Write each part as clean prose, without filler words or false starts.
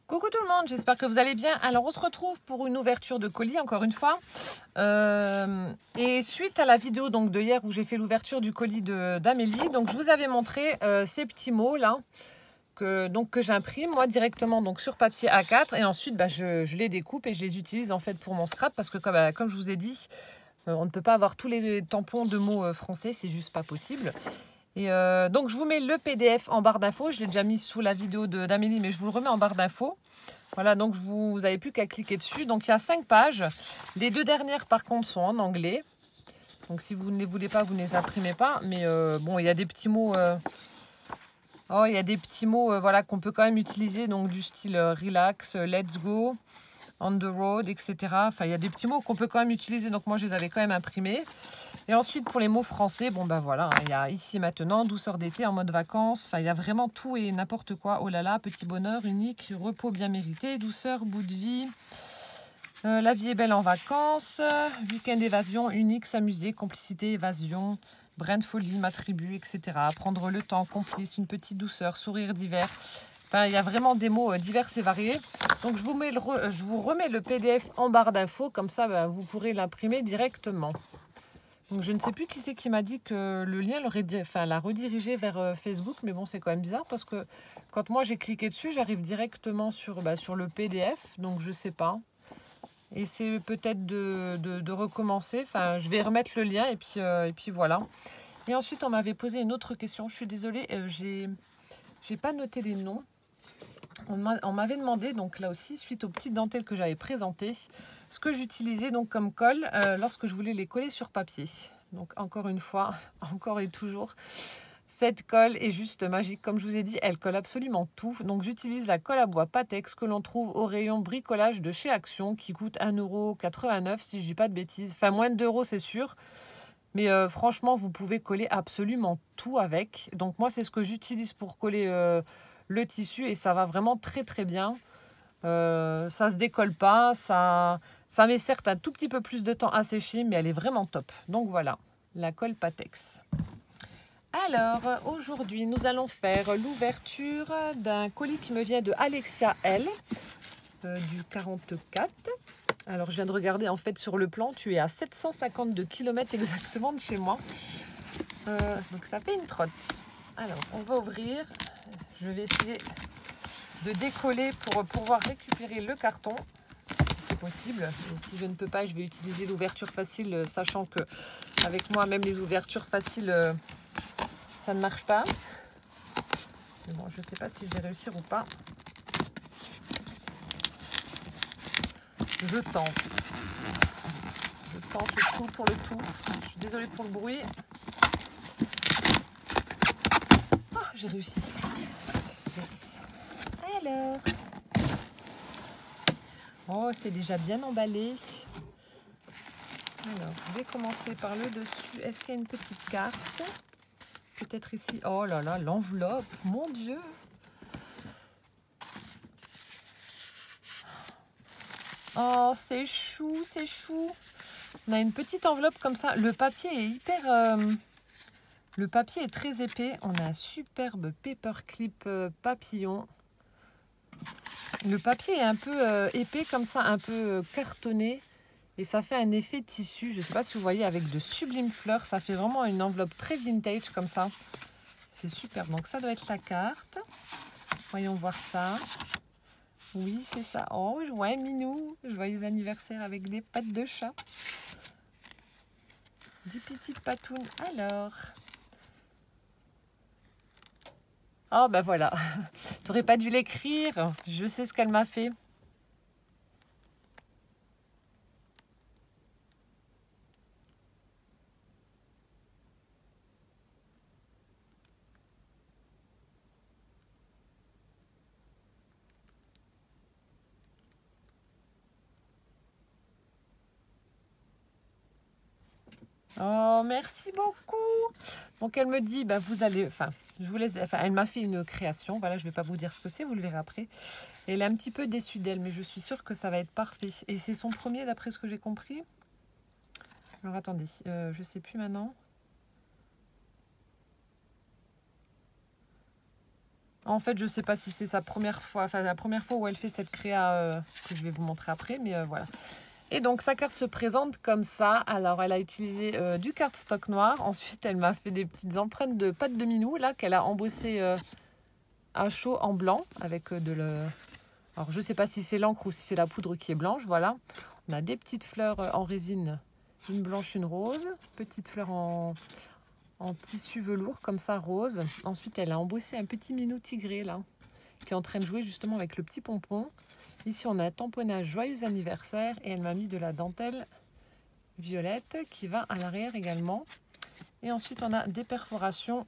Coucou tout le monde, j'espère que vous allez bien. Alors on se retrouve pour une ouverture de colis encore une fois. Et suite à la vidéo donc de hier où j'ai fait l'ouverture du colis d'Amélie, donc je vous avais montré ces petits mots là que j'imprime moi directement donc sur papier A4 et ensuite je les découpe et je les utilise en fait pour mon scrap parce que comme je vous ai dit, on ne peut pas avoir tous les tampons de mots français, c'est juste pas possible. Et donc je vous mets le PDF en barre d'infos, je l'ai déjà mis sous la vidéo d'Amélie mais je vous le remets en barre d'infos. Voilà, donc vous n'avez plus qu'à cliquer dessus. Donc il y a 5 pages. Les 2 dernières par contre sont en anglais. Donc si vous ne les voulez pas, vous ne les imprimez pas. Mais bon, il y a des petits mots. Il y a des petits mots voilà, qu'on peut quand même utiliser. Donc du style relax, let's go, on the road, etc. Enfin, il y a des petits mots qu'on peut quand même utiliser. Donc moi, je les avais quand même imprimés. Et ensuite, pour les mots français, bon ben voilà, il y a ici et maintenant, douceur d'été, en mode vacances. Enfin, il y a vraiment tout et n'importe quoi. Oh là là, petit bonheur, unique, repos bien mérité, douceur, bout de vie. La vie est belle en vacances. Week-end évasion, unique, s'amuser, complicité, évasion. Brin de folie, ma tribu, etc. Prendre le temps, complice, une petite douceur, sourire d'hiver. Enfin, il y a vraiment des mots divers et variés. Donc, je vous remets le PDF en barre d'infos. Comme ça, vous pourrez l'imprimer directement. Donc, je ne sais plus qui c'est qui m'a dit que le lien l'a redirigé vers Facebook. Mais bon, c'est quand même bizarre parce que quand moi, j'ai cliqué dessus, j'arrive directement sur le PDF. Donc, je ne sais pas. Et c'est peut-être de recommencer. Enfin, je vais remettre le lien et puis voilà. Et ensuite, on m'avait posé une autre question. Je suis désolée, j'ai pas noté les noms. On m'avait demandé, donc là aussi, suite aux petites dentelles que j'avais présentées, ce que j'utilisais donc comme colle lorsque je voulais les coller sur papier. Donc encore une fois, encore et toujours, cette colle est juste magique. Comme je vous ai dit, elle colle absolument tout. Donc j'utilise la colle à bois Patex que l'on trouve au rayon bricolage de chez Action qui coûte 1,89 € si je dis pas de bêtises. Enfin, moins de 2 € c'est sûr. Mais franchement, vous pouvez coller absolument tout avec. Donc moi, c'est ce que j'utilise pour coller le tissu et ça va vraiment très très bien. Ça se décolle pas, ça met certes un tout petit peu plus de temps à sécher, mais elle est vraiment top. Donc voilà, la colle Patex. Alors, aujourd'hui, nous allons faire l'ouverture d'un colis qui me vient de Alexia L, du 44. Alors, je viens de regarder, en fait, sur le plan, tu es à 752 km exactement de chez moi. Donc, ça fait une trotte. Alors, on va ouvrir. Je vais essayer de décoller pour pouvoir récupérer le carton, si c'est possible. Et si je ne peux pas, je vais utiliser l'ouverture facile, sachant que avec moi, même les ouvertures faciles, ça ne marche pas. Mais bon, je ne sais pas si je vais réussir ou pas. Je tente. Je tente le tout pour le tout. Je suis désolée pour le bruit. Oh, j'ai réussi. Yes. Alors. Oh, c'est déjà bien emballé. Alors, je vais commencer par le dessus. Est-ce qu'il y a une petite carte? Peut-être ici. Oh là là, l'enveloppe. Mon Dieu. Oh, c'est chou, c'est chou. On a une petite enveloppe comme ça. Le papier est hyper... le papier est très épais. On a un superbe paperclip papillon. Le papier est un peu épais comme ça, un peu cartonné. Et ça fait un effet tissu. Je ne sais pas si vous voyez, avec de sublimes fleurs. Ça fait vraiment une enveloppe très vintage comme ça. C'est super. Donc ça doit être la carte. Voyons voir ça. Oui, c'est ça. Oh, ouais, minou. Joyeux anniversaire avec des pattes de chat. 10 petites patounes. Alors. Oh, ben voilà. T'aurais pas dû l'écrire. Je sais ce qu'elle m'a fait. Oh, merci beaucoup. Donc, elle me dit, bah, vous allez... Enfin, je vous laisse... Enfin, elle m'a fait une création. Voilà, je ne vais pas vous dire ce que c'est, vous le verrez après. Et elle est un petit peu déçue d'elle, mais je suis sûre que ça va être parfait. Et c'est son premier, d'après ce que j'ai compris. Alors, attendez, je ne sais plus maintenant. En fait, je sais pas si c'est sa première fois, enfin la première fois où elle fait cette créa que je vais vous montrer après, mais voilà. Et donc sa carte se présente comme ça. Alors elle a utilisé du cardstock noir. Ensuite elle m'a fait des petites empreintes de pâte de minou là qu'elle a embossé à chaud en blanc avec Alors je sais pas si c'est l'encre ou si c'est la poudre qui est blanche. Voilà. On a des petites fleurs en résine, une blanche, une rose. Petites fleurs en tissu velours comme ça rose. Ensuite elle a embossé un petit minou tigré là qui est en train de jouer justement avec le petit pompon. Ici, on a un tamponnage joyeux anniversaire et elle m'a mis de la dentelle violette qui va à l'arrière également. Et ensuite, on a des perforations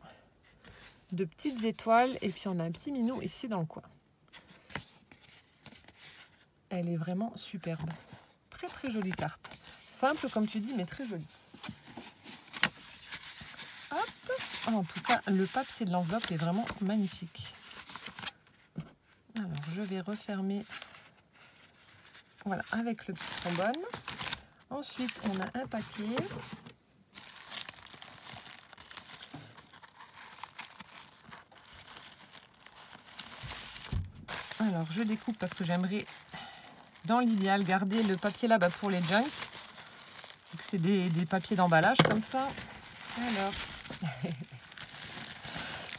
de petites étoiles et puis on a un petit minou ici dans le coin. Elle est vraiment superbe. Très très jolie carte. Simple comme tu dis, mais très jolie. Hop. En tout cas, le papier de l'enveloppe est vraiment magnifique. Alors, je vais refermer. Voilà, avec le petit trombone. Ensuite, on a un paquet. Alors, je découpe parce que j'aimerais, dans l'idéal, garder le papier là-bas pour les junks. C'est des papiers d'emballage comme ça. Alors,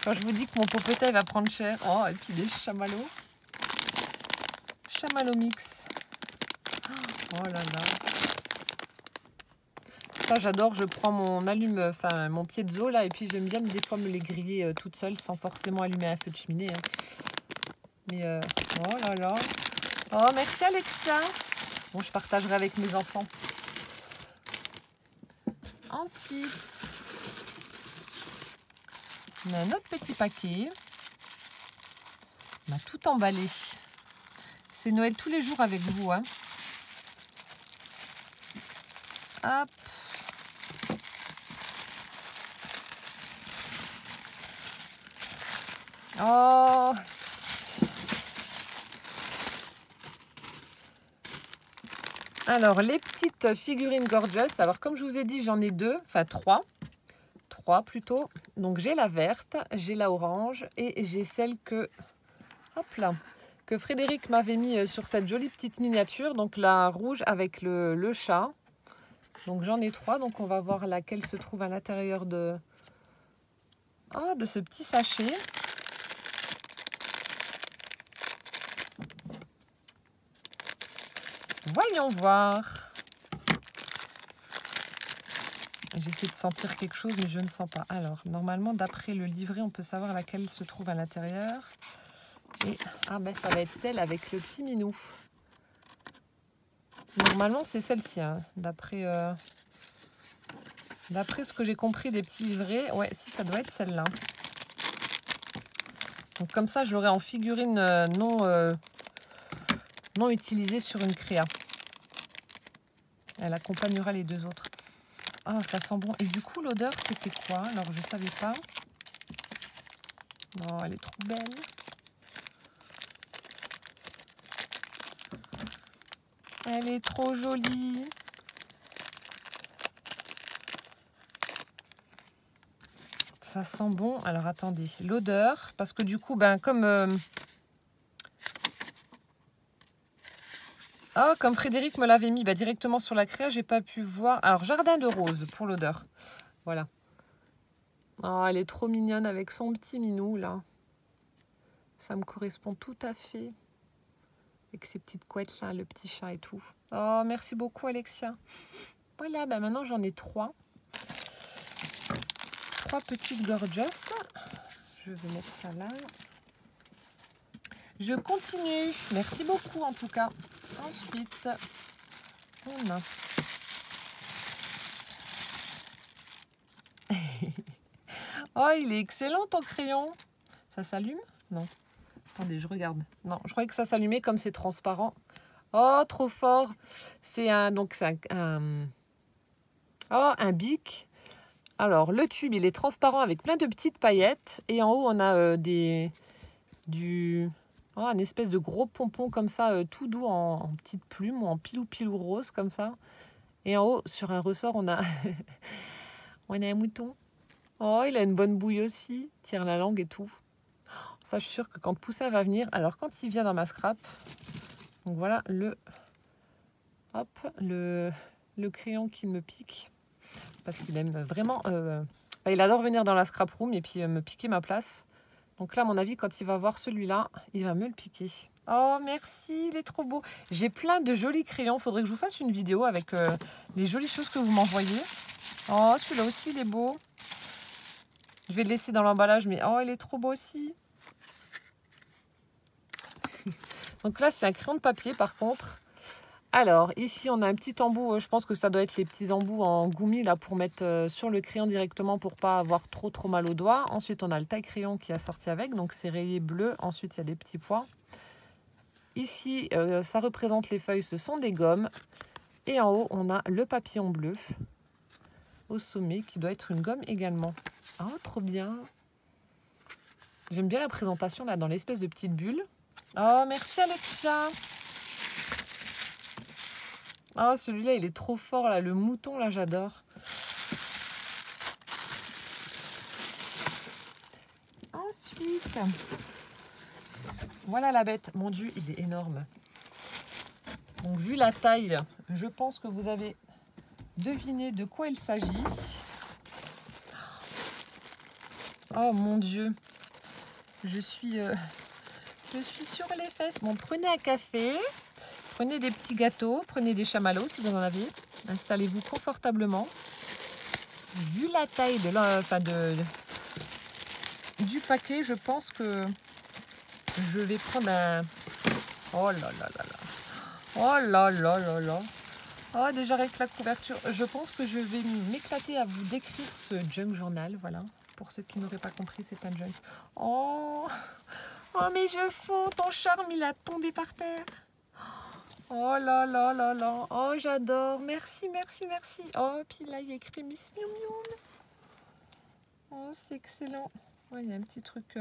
quand je vous dis que mon popotin va prendre cher. Oh, et puis des chamallows. Chamallow mix. Oh là là. Ça, j'adore. Je prends mon enfin mon piezo là, et puis j'aime bien des fois me les griller toute seule sans forcément allumer un feu de cheminée. Hein. Mais oh là là. Oh, merci Alexia. Bon, je partagerai avec mes enfants. Ensuite, on a un autre petit paquet. On a tout emballé. C'est Noël tous les jours avec vous. Hein. Hop. Oh. Alors, les petites figurines gorgeous. Alors, comme je vous ai dit, j'en ai deux, enfin trois. Trois plutôt. Donc, j'ai la verte, j'ai la orange et j'ai celle que... Hop là, que Frédéric m'avait mis sur cette jolie petite miniature. Donc, la rouge avec le chat. Donc, j'en ai trois. Donc, on va voir laquelle se trouve à l'intérieur de ce petit sachet. Voyons voir. J'essaie de sentir quelque chose, mais je ne sens pas. Alors, normalement, d'après le livret, on peut savoir laquelle se trouve à l'intérieur. Et ben, ça va être celle avec le petit minou. Normalement, c'est celle-ci, hein, d'après ce que j'ai compris des petits livrets. Ouais, si, ça doit être celle-là. Donc, comme ça, je l'aurai en figurine non utilisée sur une créa. Elle accompagnera les deux autres. Ah, ça sent bon. Et du coup, l'odeur, c'était quoi? Alors, je ne savais pas. Oh, elle est trop belle. Elle est trop jolie. Ça sent bon. Alors, attendez. L'odeur, parce que du coup, ben, comme Frédéric me l'avait mis directement sur la créa, j'ai pas pu voir. Alors, jardin de rose pour l'odeur. Voilà. Oh, elle est trop mignonne avec son petit minou, là. Ça me correspond tout à fait. Avec ces petites couettes, là, le petit chat et tout. Oh, merci beaucoup, Alexia. Voilà, ben maintenant, j'en ai trois. Trois petites gorgeous. Je vais mettre ça là. Je continue. Merci beaucoup, en tout cas. Ensuite, on a... Oh, il est excellent ton crayon. Ça s'allume? Non. Attendez, je regarde. Non, je croyais que ça s'allumait comme c'est transparent. Oh, trop fort. C'est un bic. Alors, le tube, il est transparent avec plein de petites paillettes. Et en haut, on a un espèce de gros pompon comme ça, tout doux en petites plumes ou en pilou-pilou rose comme ça. Et en haut, sur un ressort, on a, on a un mouton. Oh, il a une bonne bouille aussi. Tire la langue et tout. Ça, je suis sûre que quand Poussin va venir, alors quand il vient dans ma scrap, donc voilà hop, le crayon qui me pique, parce qu'il aime vraiment, il adore venir dans la scrap room et puis me piquer ma place. Donc là, à mon avis, quand il va voir celui-là, il va me le piquer. Oh, merci, il est trop beau. J'ai plein de jolis crayons. Il faudrait que je vous fasse une vidéo avec les jolies choses que vous m'envoyez. Oh, celui-là aussi, il est beau. Je vais le laisser dans l'emballage, mais oh, il est trop beau aussi. Donc là, c'est un crayon de papier, par contre. Alors, ici, on a un petit embout. Je pense que ça doit être les petits embouts en gommi là pour mettre sur le crayon directement pour pas avoir trop mal au doigt. Ensuite, on a le taille-crayon qui a sorti avec. Donc, c'est rayé bleu. Ensuite, il y a des petits points. Ici, ça représente les feuilles. Ce sont des gommes. Et en haut, on a le papillon bleu au sommet qui doit être une gomme également. Oh, trop bien. J'aime bien la présentation là dans l'espèce de petite bulle. Oh, merci Alexia. Oh, celui-là, il est trop fort, là. Le mouton, là, j'adore. Ensuite, voilà la bête. Mon Dieu, il est énorme. Donc, vu la taille, je pense que vous avez deviné de quoi il s'agit. Oh, mon Dieu. Je suis sur les fesses. Bon, prenez un café. Prenez des petits gâteaux, prenez des chamallows si vous en avez. Installez-vous confortablement. Vu la taille du paquet, je pense que je vais prendre un... Oh là là là là. Oh là là là là. Oh, déjà avec la couverture, je pense que je vais m'éclater à vous décrire ce junk journal. Voilà. Pour ceux qui n'auraient pas compris, c'est un junk. Oh, oh mais je fonds, ton charme, il a tombé par terre. Oh là là là là. Oh, j'adore. Merci, merci, merci. Oh, puis là, il y a écrit Miss Miou Miou. Oh, c'est excellent. Ouais, il y a un petit truc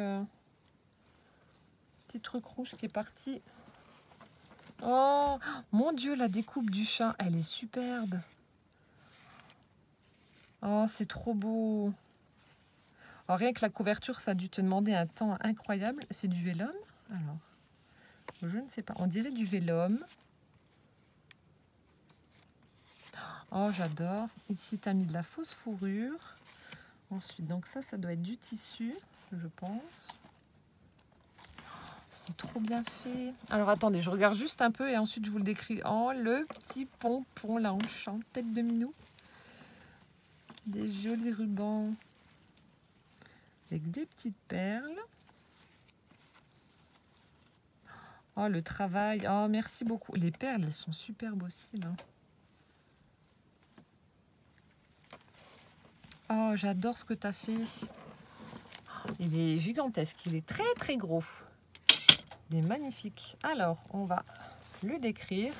rouge qui est parti. Oh, mon Dieu, la découpe du chat, elle est superbe. Oh, c'est trop beau. Oh, rien que la couverture, ça a dû te demander un temps incroyable. C'est du vélum? Alors, je ne sais pas. On dirait du vélum. Oh, j'adore. Ici, tu as mis de la fausse fourrure. Ensuite, donc ça doit être du tissu, je pense. C'est trop bien fait. Alors, attendez, je regarde juste un peu et ensuite, je vous le décris. Oh, le petit pompon, là, en chant, tête de minou. Des jolis rubans avec des petites perles. Oh, le travail. Oh, merci beaucoup. Les perles, elles sont superbes aussi, là. Oh, j'adore ce que tu as fait. Il est gigantesque. Il est très, très gros. Il est magnifique. Alors, on va le décrire.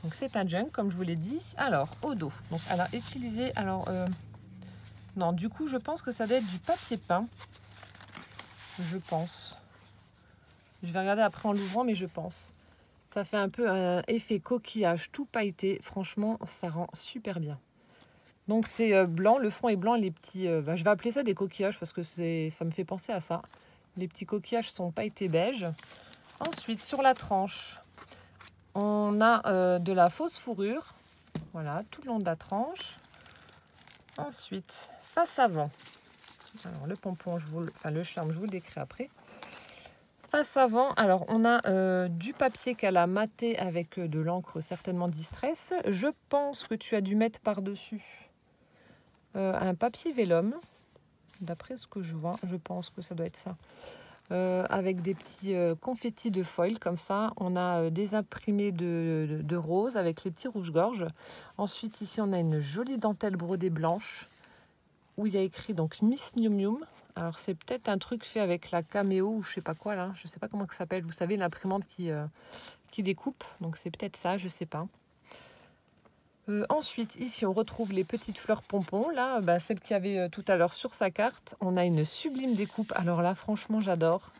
Donc, c'est un junk, comme je vous l'ai dit. Alors, au dos. Donc, elle a utilisé... Alors, non, du coup, je pense que ça doit être du papier peint. Je pense. Je vais regarder après en l'ouvrant, mais je pense. Ça fait un peu un effet coquillage tout pailleté. Franchement, ça rend super bien. Donc c'est blanc, le fond est blanc, les petits... je vais appeler ça des coquillages parce que ça me fait penser à ça. Les petits coquillages sont pailletés beige. Ensuite, sur la tranche, on a de la fausse fourrure. Voilà, tout le long de la tranche. Ensuite, face avant. Alors le pompon, le charme, je vous le décris après. Face avant, alors on a du papier qu'elle a maté avec de l'encre certainement Distress. Je pense que tu as dû mettre par-dessus un papier vélum. D'après ce que je vois, je pense que ça doit être ça. Avec des petits confettis de foil comme ça. On a des imprimés de rose avec les petits rouges-gorges. Ensuite, ici, on a une jolie dentelle brodée blanche où il y a écrit donc Miss Miou Miou. Alors, c'est peut-être un truc fait avec la caméo ou je sais pas quoi là. Je sais pas comment ça s'appelle. Vous savez, l'imprimante qui découpe. Donc, c'est peut-être ça, je sais pas. Ensuite, ici, on retrouve les petites fleurs pompons. Là, celle qu'il y avait tout à l'heure sur sa carte. On a une sublime découpe. Alors là, franchement, j'adore.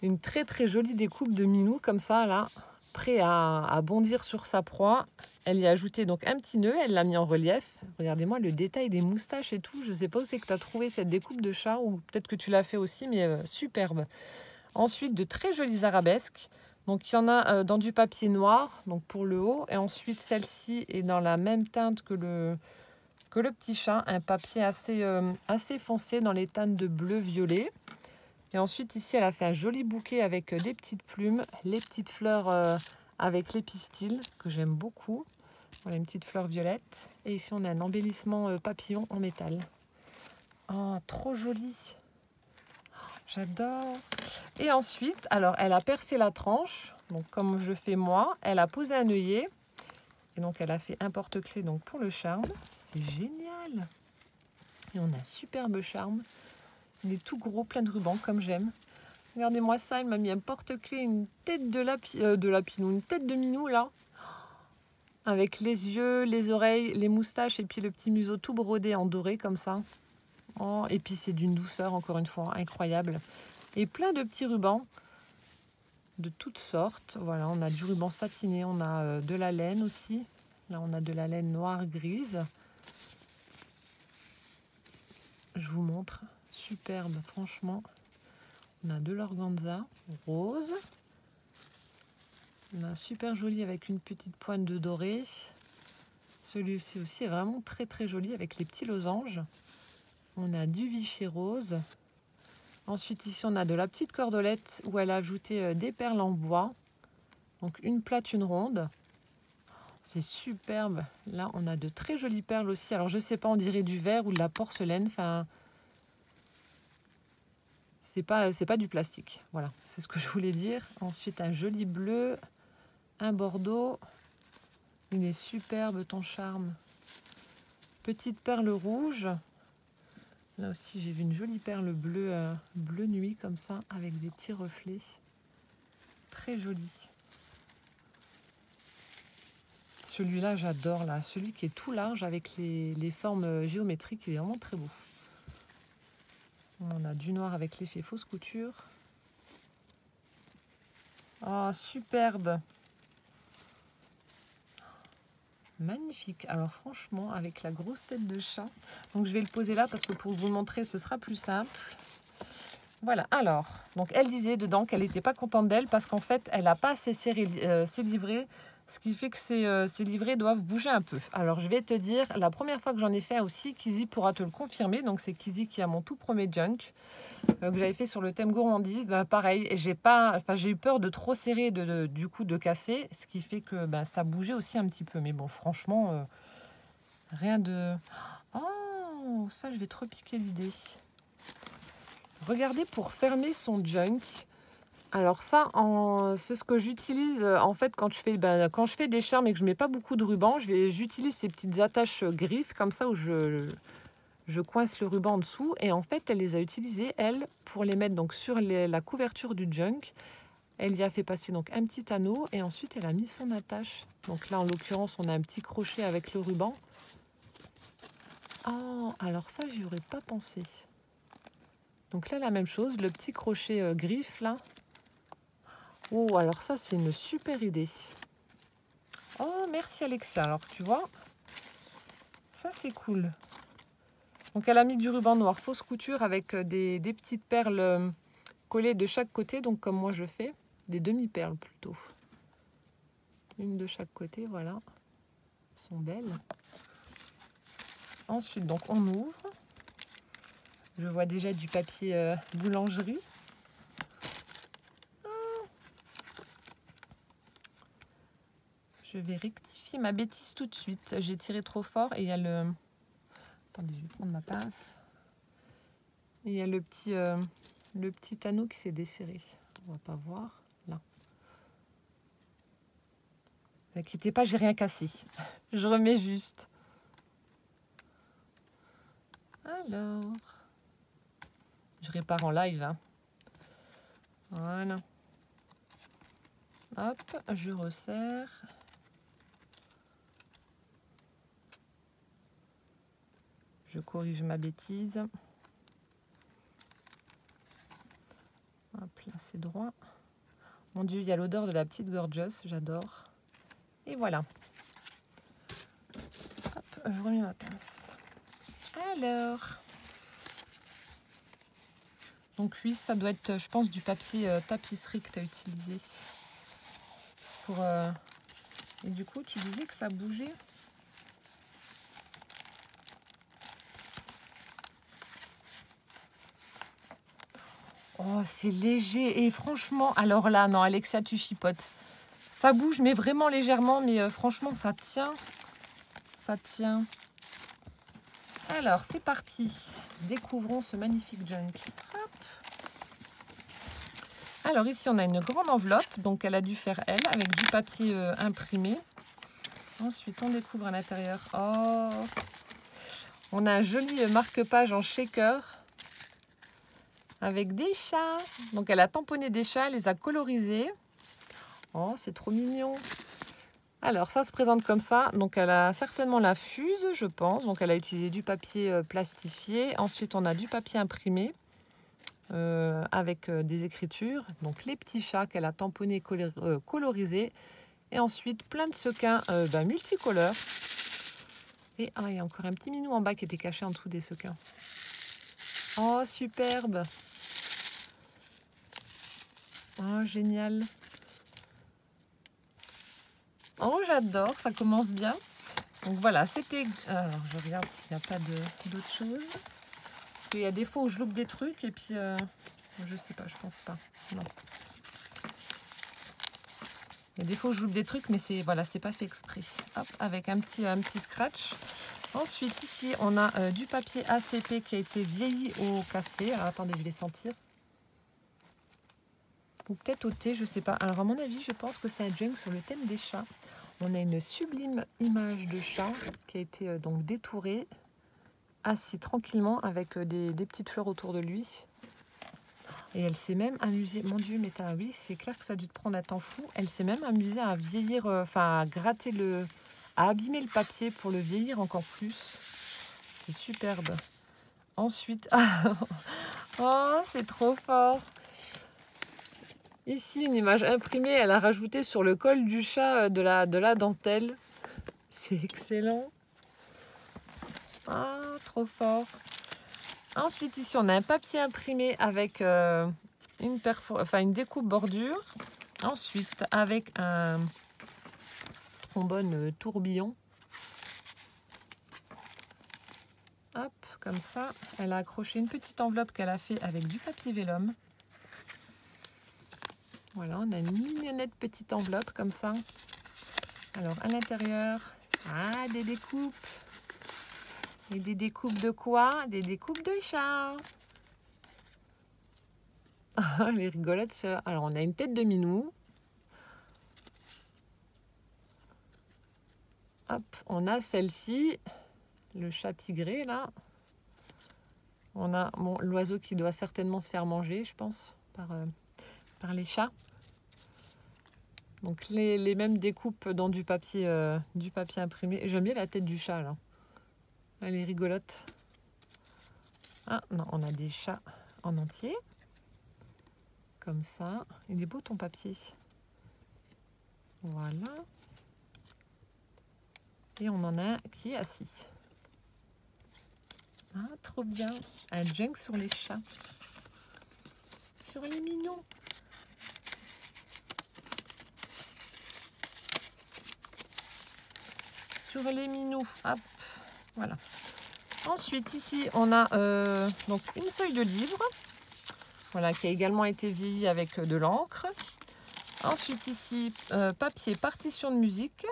Une très, très jolie découpe de minou, comme ça, là, prêt à bondir sur sa proie. Elle y a ajouté donc un petit nœud. Elle l'a mis en relief. Regardez-moi le détail des moustaches et tout. Je ne sais pas où c'est que tu as trouvé cette découpe de chat ou peut-être que tu l'as fait aussi, mais superbe. Ensuite, de très jolies arabesques. Donc, il y en a dans du papier noir, donc pour le haut. Et ensuite, celle-ci est dans la même teinte que le petit chat. Un papier assez foncé dans les teintes de bleu-violet. Et ensuite, ici, elle a fait un joli bouquet avec des petites plumes, les petites fleurs avec les pistils, que j'aime beaucoup. Voilà, une petite fleur violette. Et ici, on a un embellissement papillon en métal. Oh, trop joli! J'adore! Et ensuite, alors, elle a percé la tranche, donc comme je fais moi. Elle a posé un œillet. Et donc, elle a fait un porte-clés donc pour le charme. C'est génial! Et on a un superbe charme. Il est tout gros, plein de rubans, comme j'aime. Regardez-moi ça, il m'a mis un porte-clés, une tête de lapinou, une tête de minou, là. Avec les yeux, les oreilles, les moustaches et puis le petit museau tout brodé en doré, comme ça. Oh, et puis c'est d'une douceur, encore une fois, incroyable. Et plein de petits rubans de toutes sortes. Voilà, on a du ruban satiné, on a de la laine aussi. Là, on a de la laine noire grise. Je vous montre. Superbe, franchement. On a de l'organza rose. On a un super joli avec une petite pointe de doré. Celui-ci aussi est vraiment très très joli avec les petits losanges. On a du Vichy rose. Ensuite ici on a de la petite cordelette où elle a ajouté des perles en bois. Donc une plate, une ronde. C'est superbe. Là on a de très jolies perles aussi. Alors je sais pas, on dirait du verre ou de la porcelaine. Enfin, c'est pas du plastique. Voilà, c'est ce que je voulais dire. Ensuite un joli bleu, un bordeaux. Il est superbe ton charme. Petite perle rouge. Là aussi j'ai vu une jolie perle bleue, bleu nuit comme ça avec des petits reflets. Très joli. Celui-là j'adore là. Celui qui est tout large avec les formes géométriques, il est vraiment très beau. On a du noir avec l'effet fausse couture. Oh superbe. Magnifique. Alors franchement, avec la grosse tête de chat. Donc je vais le poser là parce que pour vous montrer, ce sera plus simple. Voilà. Alors, donc elle disait dedans qu'elle n'était pas contente d'elle parce qu'en fait, elle n'a pas assez serré ses livrets. Ce qui fait que ces livrets doivent bouger un peu. Alors je vais te dire, la première fois que j'en ai fait aussi, Kizzy pourra te le confirmer. Donc c'est Kizzy qui a mon tout premier junk que j'avais fait sur le thème gourmandise. Ben, pareil, j'ai eu peur de trop serrer, du coup de casser. Ce qui fait que ça bougeait aussi un petit peu. Mais bon, franchement, rien de... Oh, ça je vais trop piquer l'idée. Regardez pour fermer son junk. Alors ça, c'est ce que j'utilise en fait quand je fais des charmes et que je mets pas beaucoup de ruban. J'utilise ces petites attaches griffes comme ça où je coince le ruban en dessous. Et en fait, elle les a utilisées, elle, pour les mettre donc sur la couverture du junk. Elle y a fait passer donc un petit anneau et ensuite elle a mis son attache. Donc là, en l'occurrence, on a un petit crochet avec le ruban. Oh, alors ça, j'y aurais pas pensé. Donc là, la même chose, le petit crochet griffe là. Oh, alors ça, c'est une super idée. Oh, merci Alexia. Alors, tu vois, ça, c'est cool. Donc, elle a mis du ruban noir fausse couture avec des petites perles collées de chaque côté. Donc, comme moi, je fais. Des demi-perles plutôt. Une de chaque côté, voilà. Elles sont belles. Ensuite, donc, on ouvre. Je vois déjà du papier boulangerie. Je vais rectifier ma bêtise tout de suite. J'ai tiré trop fort et il y a le... Attendez, je vais prendre ma pince. Et il y a le petit anneau qui s'est desserré. On va pas voir. Là. Ne vous inquiétez pas, j'ai rien cassé. Je remets juste. Alors... Je répare en live. Hein. Voilà. Hop, je resserre. Je corrige ma bêtise. Hop, là c'est droit. Mon Dieu, il y a l'odeur de la petite Gorgeous, j'adore. Et voilà. Hop, je remets ma pince. Alors, Donc oui, ça doit être, je pense, du papier tapisserie que tu as utilisé. Pour, Et du coup, tu disais que ça bougeait. Oh, c'est léger. Et franchement, alors là, non, Alexia, tu chipotes. Ça bouge, mais vraiment légèrement. Mais franchement, ça tient. Ça tient. Alors, c'est parti. Découvrons ce magnifique junk. Hop. Alors ici, on a une grande enveloppe. Donc, elle a dû faire elle, avec du papier imprimé. Ensuite, on découvre à l'intérieur. Oh, on a un joli marque-page en shaker. Avec des chats. Donc, elle a tamponné des chats, elle les a colorisés. Oh, c'est trop mignon. Alors, ça se présente comme ça. Donc, elle a certainement la fuse, je pense. Donc, elle a utilisé du papier plastifié. Ensuite, on a du papier imprimé avec des écritures. Donc, les petits chats qu'elle a tamponnés, colorisés. Et ensuite, plein de sequins multicolores. Et il y a encore un petit minou en bas qui était caché en dessous des sequins. Oh, superbe! Oh, génial! Oh, j'adore, ça commence bien. Donc voilà, c'était... Alors, je regarde s'il n'y a pas d'autre chose. Parce qu'il y a des fois où je loupe des trucs et puis... je sais pas, je pense pas. Non. Il y a des fois où je loupe des trucs, mais c'est voilà, c'est pas fait exprès. Hop, avec un petit scratch. Ensuite, ici, on a du papier ACP qui a été vieilli au café. Alors, attendez, je vais les sentir. Ou peut-être au thé, je sais pas. Alors, à mon avis, je pense que c'est un junk sur le thème des chats. On a une sublime image de chat qui a été donc détourée, assis tranquillement avec des petites fleurs autour de lui. Et elle s'est même amusée. Mon Dieu, mais oui, c'est clair que ça a dû te prendre un temps fou. Elle s'est même amusée à vieillir, à gratter à abîmer le papier pour le vieillir encore plus. C'est superbe. Ensuite, oh, c'est trop fort. Ici, une image imprimée, elle a rajouté sur le col du chat de la dentelle. C'est excellent. Ah, trop fort. Ensuite, ici, on a un papier imprimé avec une découpe bordure. Ensuite, avec un trombone tourbillon. Hop, comme ça. Elle a accroché une petite enveloppe qu'elle a fait avec du papier vélum. Voilà, on a une mignonnette petite enveloppe comme ça. Alors, à l'intérieur, des découpes. Et des découpes de quoi? Des découpes de chat. Les rigolotes, c'est... Alors, on a une tête de minou. Hop, on a celle-ci. Le chat tigré, là. On a l'oiseau qui doit certainement se faire manger, je pense, par les chats. Donc, les mêmes découpes dans du papier imprimé. J'aime bien la tête du chat, là. Elle est rigolote. Ah, non, on a des chats en entier. Comme ça. Il est beau ton papier. Voilà. Et on en a un qui est assis. Ah, trop bien. Un junk sur les chats. Sur les mignons. Sur les minous. Hop. Voilà. Ensuite, ici, on a donc une feuille de livre. Voilà, qui a également été vieillie avec de l'encre. Ensuite, ici, papier partition de musique.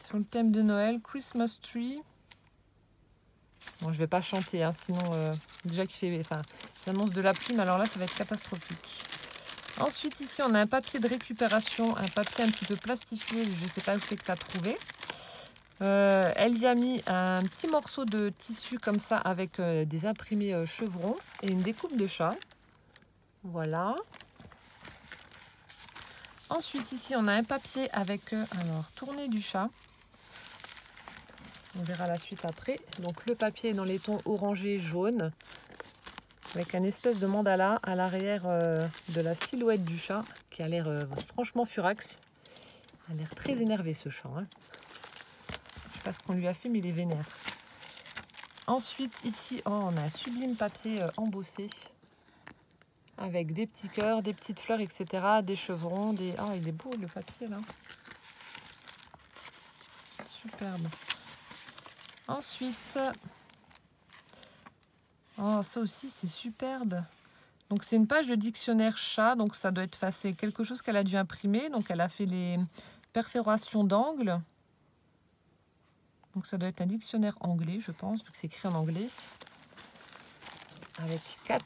Sur le thème de Noël, Christmas Tree. Bon, je vais pas chanter, hein, sinon, déjà qu'il fait... Enfin, ça annonce de la plume, alors là, ça va être catastrophique. Ensuite, ici, on a un papier de récupération, un papier un petit peu plastifié, je ne sais pas où c'est que tu as trouvé. Elle y a mis un petit morceau de tissu comme ça avec des imprimés chevrons et une découpe de chat. Voilà. Ensuite, ici, on a un papier avec tournée du chat. On verra la suite après. Donc, le papier est dans les tons orangé, jaune, avec un espèce de mandala à l'arrière de la silhouette du chat, qui a l'air franchement furax. Il a l'air très énervé, ce chat. Hein. Je sais pas ce qu'on lui a fait, mais il est vénère. Ensuite, ici, oh, on a un sublime papier embossé avec des petits cœurs, des petites fleurs, etc. Des chevrons, des... Oh, il est beau le papier là. Superbe. Ensuite, oh, ça aussi c'est superbe. Donc c'est une page de dictionnaire chat, donc ça doit être c'est quelque chose qu'elle a dû imprimer. Donc elle a fait les perforations d'angles. Donc ça doit être un dictionnaire anglais, je pense, vu que c'est écrit en anglais. Avec 4.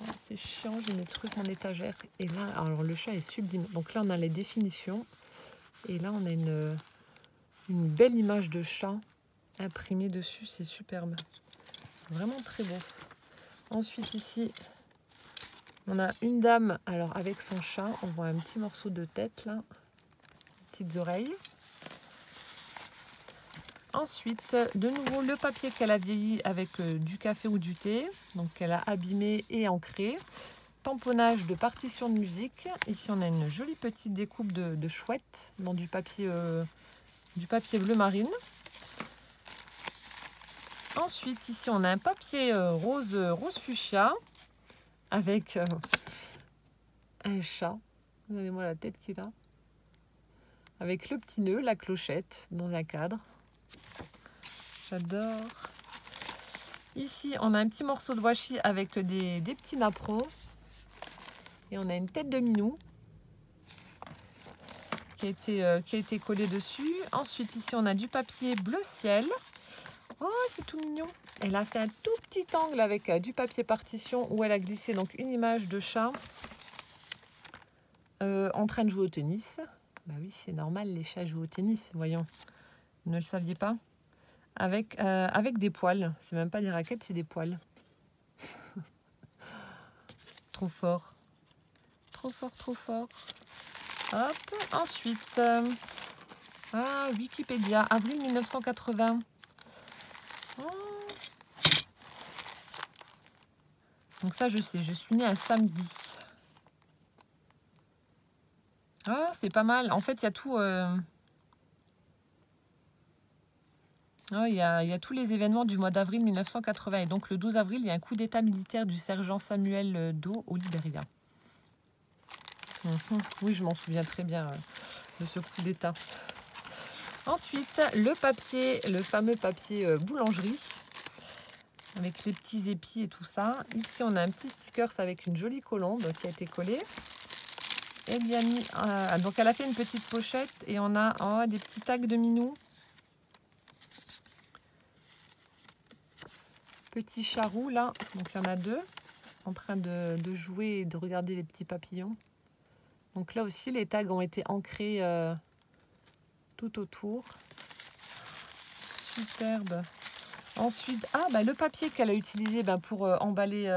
Oh, c'est chiant, j'ai mes trucs en étagère. Et là, alors le chat est sublime. Donc là on a les définitions. Et là on a une belle image de chat imprimée dessus, c'est superbe. Vraiment très beau. Ensuite ici, on a une dame, alors avec son chat, on voit un petit morceau de tête là, petites oreilles. Ensuite, de nouveau le papier qu'elle a vieilli avec du café ou du thé, donc qu'elle a abîmé et ancré. Tamponnage de partition de musique. Ici on a une jolie petite découpe de chouette dans du papier bleu marine. Ensuite ici on a un papier rose fuchsia avec un chat. Regardez-moi la tête qu'il a. Avec le petit nœud, la clochette dans un cadre. J'adore. Ici, on a un petit morceau de washi avec des petits napperons. Et on a une tête de minou qui a été collée dessus. Ensuite, ici, on a du papier bleu ciel. Oh, c'est tout mignon. Elle a fait un tout petit angle avec du papier partition où elle a glissé donc une image de chat en train de jouer au tennis. Bah oui, c'est normal, les chats jouent au tennis, voyons. Vous ne le saviez pas? Avec des poils. C'est même pas des raquettes, c'est des poils. Trop fort. Trop fort, trop fort. Hop, ensuite. Wikipédia, avril 1980. Oh. Donc ça, je sais, je suis née un samedi. Ah, c'est pas mal. En fait, il y a tout... il y a tous les événements du mois d'avril 1980. Et donc, le 12 avril, il y a un coup d'état militaire du sergent Samuel Doe au Libéria. Oui, je m'en souviens très bien de ce coup d'état. Ensuite, le fameux papier boulangerie, avec les petits épis et tout ça. Ici, on a un petit sticker avec une jolie colombe qui a été collée. Elle y a mis, donc, elle a fait une petite pochette et on a des petits tags de minou. Petit charou là, donc il y en a deux en train de jouer et de regarder les petits papillons. Donc là aussi les tags ont été ancrés tout autour. Superbe. Ensuite, le papier qu'elle a utilisé pour emballer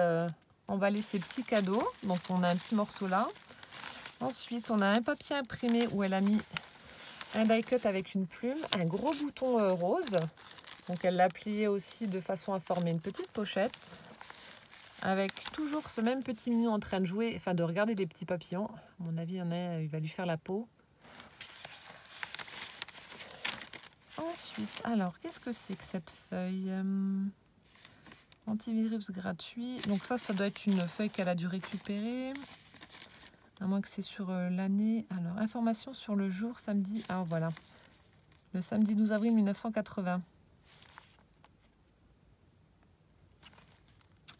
ses petits cadeaux. Donc on a un petit morceau là. Ensuite on a un papier imprimé où elle a mis un die cut avec une plume, un gros bouton rose. Donc elle l'a plié aussi de façon à former une petite pochette. Avec toujours ce même petit mignon en train de jouer, enfin de regarder les petits papillons. À mon avis, il va lui faire la peau. Ensuite, alors, qu'est-ce que c'est que cette feuille? Antivirus gratuit. Donc ça doit être une feuille qu'elle a dû récupérer. À moins que c'est sur l'année. Alors, information sur le jour, samedi. Ah, voilà. Le samedi 12 avril 1980.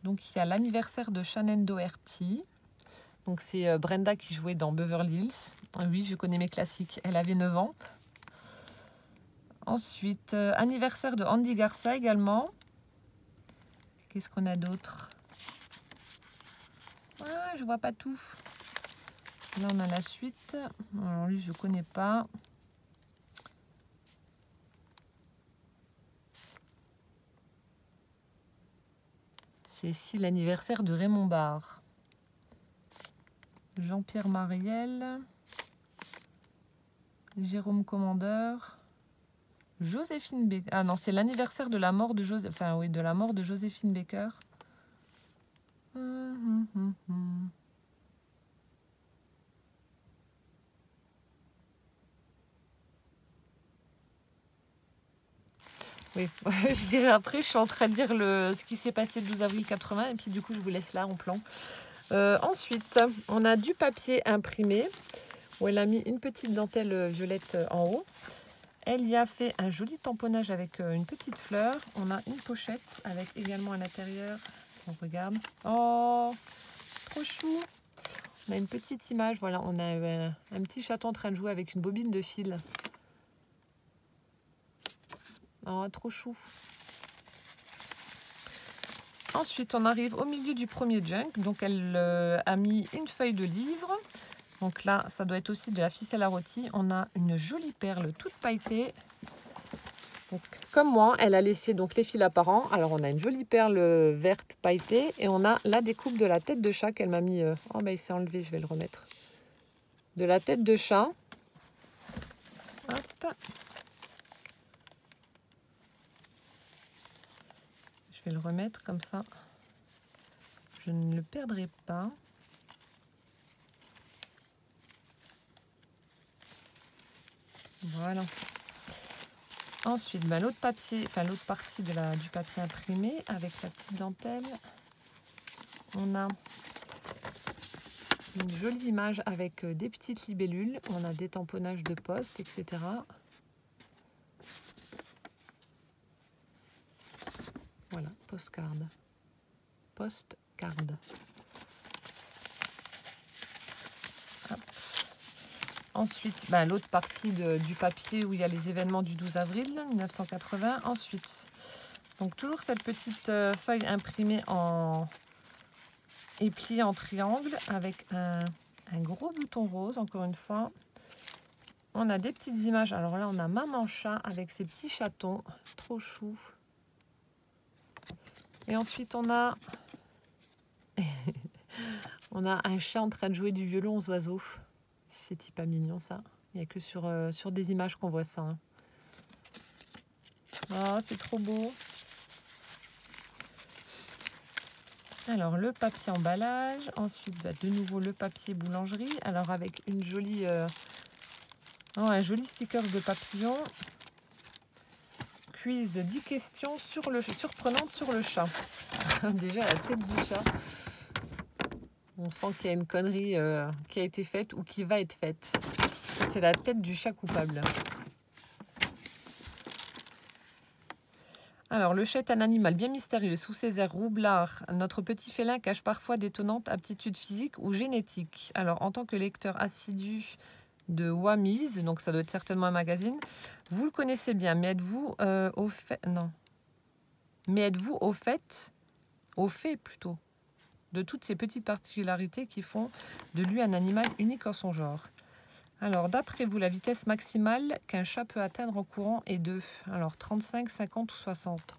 Donc, il y a l'anniversaire de Shannon Doherty. Donc, c'est Brenda qui jouait dans Beverly Hills. Ah oui, je connais mes classiques. Elle avait 9 ans. Ensuite, anniversaire de Andy Garcia également. Qu'est-ce qu'on a d'autre? Ah, je vois pas tout. Là, on a la suite. Alors, lui, je connais pas. C'est ici l'anniversaire de Raymond Barre. Jean-Pierre Mariel. Jérôme Commandeur. Joséphine Baker. Ah non, c'est l'anniversaire de la mort de Joséphine Baker. Oui, je dirais après, je suis en train de dire ce qui s'est passé le 12 avril 80 et puis du coup je vous laisse là en plan. Ensuite, on a du papier imprimé où elle a mis une petite dentelle violette en haut. Elle y a fait un joli tamponnage avec une petite fleur. On a une pochette avec également à l'intérieur. On regarde. Oh, trop chou. On a une petite image. Voilà, on a un petit chaton en train de jouer avec une bobine de fil. Oh, trop chou. Ensuite, on arrive au milieu du premier junk. Donc, elle a mis une feuille de livre. Donc là, ça doit être aussi de la ficelle à rôti. On a une jolie perle toute pailletée. Donc, comme moi, elle a laissé donc les fils apparents. Alors, on a une jolie perle verte pailletée. Et on a la découpe de la tête de chat qu'elle m'a mis. Oh, ben il s'est enlevé, je vais le remettre. De la tête de chat. Hop. Je vais le remettre comme ça. Je ne le perdrai pas. Voilà. Ensuite, ben, l'autre papier, enfin l'autre partie du papier imprimé avec la petite dentelle. On a une jolie image avec des petites libellules. On a des tamponnages de poste, etc. Voilà, postcard. Postcard. Ensuite, ben, l'autre partie du papier où il y a les événements du 12 avril 1980. Ensuite, donc toujours cette petite feuille imprimée et pliée en triangle avec un gros bouton rose, encore une fois. On a des petites images. Alors là, on a maman chat avec ses petits chatons. Trop chou. Et ensuite, on a un chat en train de jouer du violon aux oiseaux. C'est pas mignon, ça. Il n'y a que sur des images qu'on voit ça. Hein. Oh, c'est trop beau. Alors, le papier emballage. Ensuite, bah, de nouveau, le papier boulangerie. Alors, avec une jolie... un joli sticker de papillon. Quiz 10 questions surprenantes sur le chat. Déjà, la tête du chat. On sent qu'il y a une connerie qui a été faite ou qui va être faite. C'est la tête du chat coupable. Alors, le chat est un animal bien mystérieux. Sous ses airs roublards, notre petit félin cache parfois d'étonnantes aptitudes physiques ou génétiques. Alors, en tant que lecteur assidu de Wamiz, donc ça doit être certainement un magazine, vous le connaissez bien, mais êtes-vous au fait... Non. Mais êtes-vous au fait plutôt, de toutes ces petites particularités qui font de lui un animal unique en son genre. Alors, d'après vous, la vitesse maximale qu'un chat peut atteindre en courant est de... Alors, 35, 50 ou 60 ?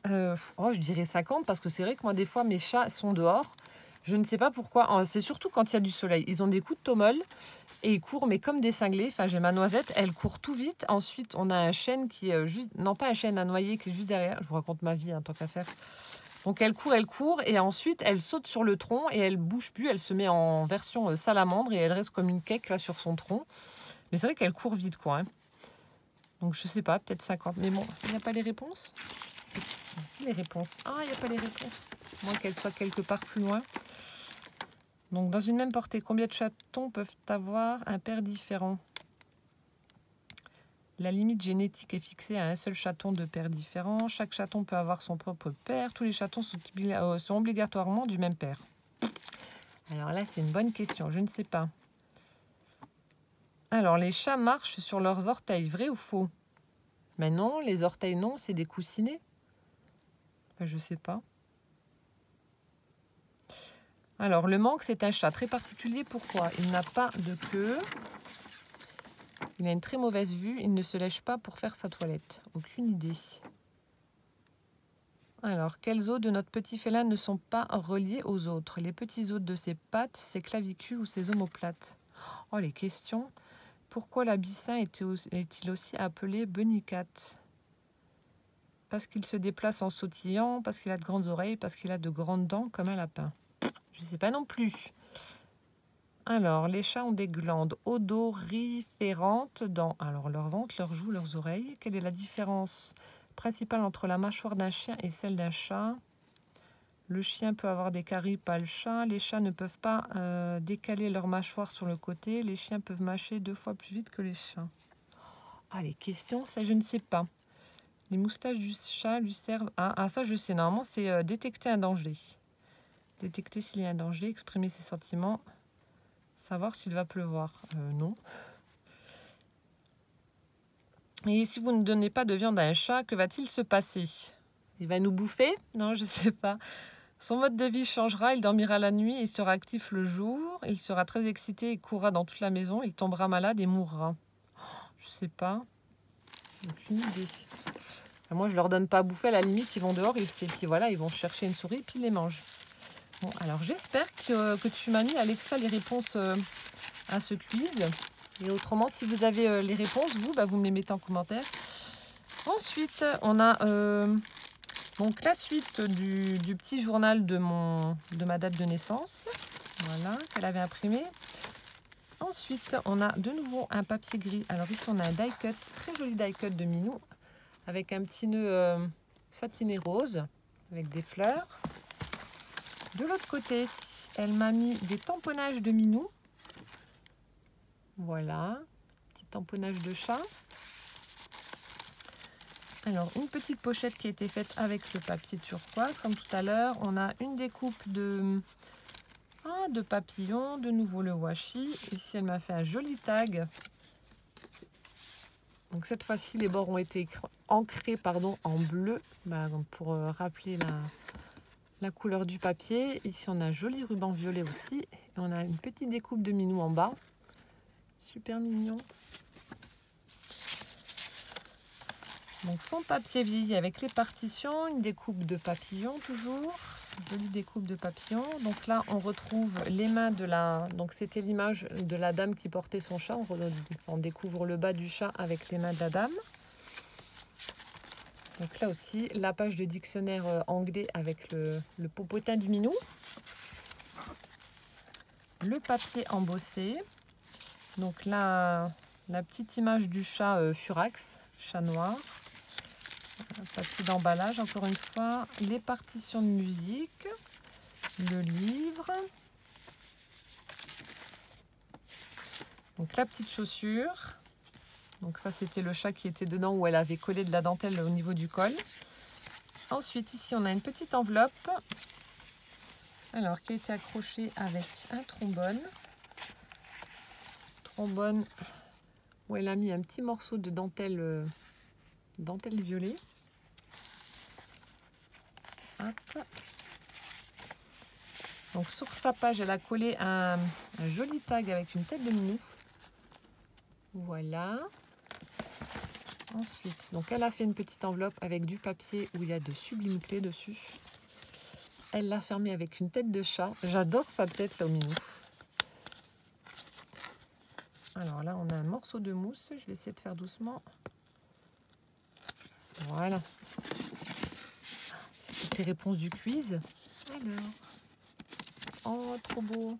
je dirais 50 parce que c'est vrai que moi, des fois, mes chats sont dehors. Je ne sais pas pourquoi. C'est surtout quand il y a du soleil. Ils ont des coups de tommel et ils courent, mais comme des cinglés. Enfin, j'ai ma noisette, elle court tout vite. Ensuite, on a un chêne qui est juste... Non, pas un chêne à noyer qui est juste derrière. Je vous raconte ma vie, tant qu'à faire. Donc elle court et ensuite elle saute sur le tronc et elle bouge plus, elle se met en version salamandre et elle reste comme une cake là sur son tronc. Mais c'est vrai qu'elle court vite quoi. Hein. Donc je sais pas, peut-être 50. Mais bon, il n'y a pas les réponses. Les réponses. Ah, il n'y a pas les réponses. Moins qu'elles soient quelque part plus loin. Donc dans une même portée, combien de chatons peuvent avoir un père différent? La limite génétique est fixée à un seul chaton de père différent. Chaque chaton peut avoir son propre père. Tous les chatons sont obligatoirement du même père. Alors là, c'est une bonne question. Je ne sais pas. Alors, les chats marchent sur leurs orteils, vrai ou faux? Mais non, les orteils, non, c'est des coussinets. Enfin, je ne sais pas. Alors, le manque, c'est un chat très particulier. Pourquoi? Il n'a pas de queue. Il a une très mauvaise vue. Il ne se lèche pas pour faire sa toilette. Aucune idée. Alors, quels os de notre petit félin ne sont pas reliés aux autres? Les petits os de ses pattes, ses clavicules ou ses omoplates? Oh, les questions. Pourquoi l'abyssin est-il aussi appelé Bunnycat? Parce qu'il se déplace en sautillant, parce qu'il a de grandes oreilles, parce qu'il a de grandes dents comme un lapin. Je ne sais pas non plus. Alors, les chats ont des glandes odoriférantes dans leur ventre, leurs joues, leurs oreilles. Quelle est la différence principale entre la mâchoire d'un chien et celle d'un chat? Le chien peut avoir des caries, pas le chat. Les chats ne peuvent pas décaler leur mâchoire sur le côté. Les chiens peuvent mâcher 2 fois plus vite que les chats. Ah, les questions, ça je ne sais pas. Les moustaches du chat lui servent à... Ah, ça je sais, normalement c'est détecter un danger. Détecter s'il y a un danger, exprimer ses sentiments, savoir s'il va pleuvoir. Non. Et si vous ne donnez pas de viande à un chat, que va-t-il se passer? Il va nous bouffer? Non, je ne sais pas. Son mode de vie changera, il dormira la nuit, il sera actif le jour, il sera très excité et courra dans toute la maison, il tombera malade et mourra. Je ne sais pas. Aucune idée. Moi, je leur donne pas à bouffer, à la limite, ils vont dehors, et puis voilà, ils vont chercher une souris, puis ils les mangent. Bon, alors j'espère que tu m'as mis, Alexa, les réponses à ce quiz. Et autrement, si vous avez les réponses, vous me les mettez en commentaire. Ensuite, on a donc la suite du petit journal de ma date de naissance. Voilà, qu'elle avait imprimé. Ensuite, on a de nouveau un papier gris. Alors ici, on a un die cut, très joli die cut de Minou, avec un petit nœud satiné rose, avec des fleurs. De l'autre côté, elle m'a mis des tamponnages de Minou. Voilà, petit tamponnage de chat. Alors, une petite pochette qui a été faite avec le papier turquoise, comme tout à l'heure. On a une découpe de papillons, de nouveau le washi. Ici, elle m'a fait un joli tag. Donc, cette fois-ci, les bords ont été ancrés en bleu, pour rappeler la couleur du papier. Ici, on a un joli ruban violet aussi. Et on a une petite découpe de Minou en bas. Super mignon. Donc son papier vieilli avec les partitions, une découpe de papillon toujours, une jolie découpe de papillon. Donc là on retrouve les mains de donc c'était l'image de la dame qui portait son chat. On découvre le bas du chat avec les mains de la dame. Donc là aussi la page de dictionnaire anglais avec le popotin du Minou. Le papier embossé. Donc là la petite image du chat Furax, chat noir. Papier d'emballage, encore une fois, les partitions de musique, le livre, donc la petite chaussure, donc ça c'était le chat qui était dedans où elle avait collé de la dentelle au niveau du col. Ensuite ici on a une petite enveloppe, alors qui a été accrochée avec un trombone où elle a mis un petit morceau de dentelle violet. Hop. Donc sur sa page, elle a collé un joli tag avec une tête de Minou. Voilà. Ensuite, donc elle a fait une petite enveloppe avec du papier où il y a de sublimes clés dessus. Elle l'a fermée avec une tête de chat. J'adore sa tête là au Minou. Alors là, on a un morceau de mousse. Je vais essayer de faire doucement. Voilà. C'est toutes les réponses du quiz. Alors. Oh, trop beau.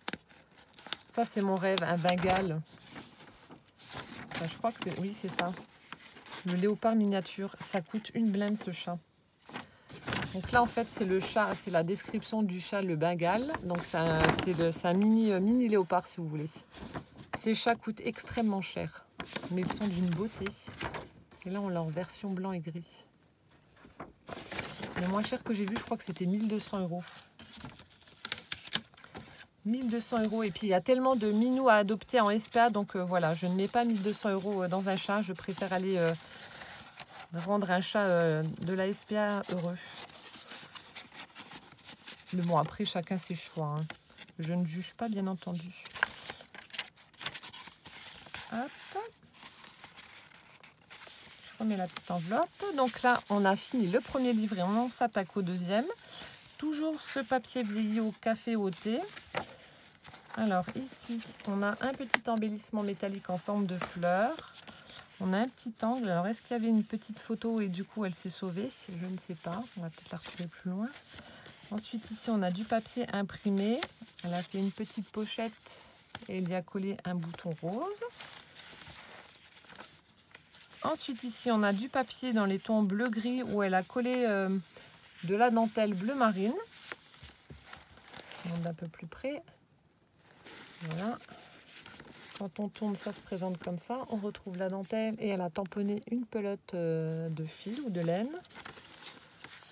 Ça, c'est mon rêve, un Bengale. Enfin, je crois que c'est... Oui, c'est ça. Le léopard miniature. Ça coûte une blinde, ce chat. Donc là, en fait, c'est le chat. C'est la description du chat, le Bengale. Donc, c'est un mini léopard, si vous voulez. Ces chats coûtent extrêmement cher. Mais ils sont d'une beauté. Et là, on l'a en version blanc et gris. Le moins cher que j'ai vu, je crois que c'était 1 200 €. 1 200 € et puis il y a tellement de minous à adopter en SPA, donc voilà, je ne mets pas 1 200 € dans un chat, je préfère aller rendre un chat de la SPA heureux. Mais bon, après chacun ses choix, hein. Je ne juge pas, bien entendu. Hop. Je remets la petite enveloppe. Donc là, on a fini le premier livre et on s'attaque au deuxième. Toujours ce papier vieilli au café au thé. Alors ici, on a un petit embellissement métallique en forme de fleur. On a un petit angle. Alors est-ce qu'il y avait une petite photo et du coup elle s'est sauvée? Je ne sais pas. On va peut-être la retrouver plus loin. Ensuite ici, on a du papier imprimé. Elle a fait une petite pochette et il y a collé un bouton rose. Ensuite ici on a du papier dans les tons bleu-gris où elle a collé de la dentelle bleu marine. On regarde d'un peu plus près. Voilà. Quand on tourne, ça se présente comme ça. On retrouve la dentelle et elle a tamponné une pelote de fil ou de laine.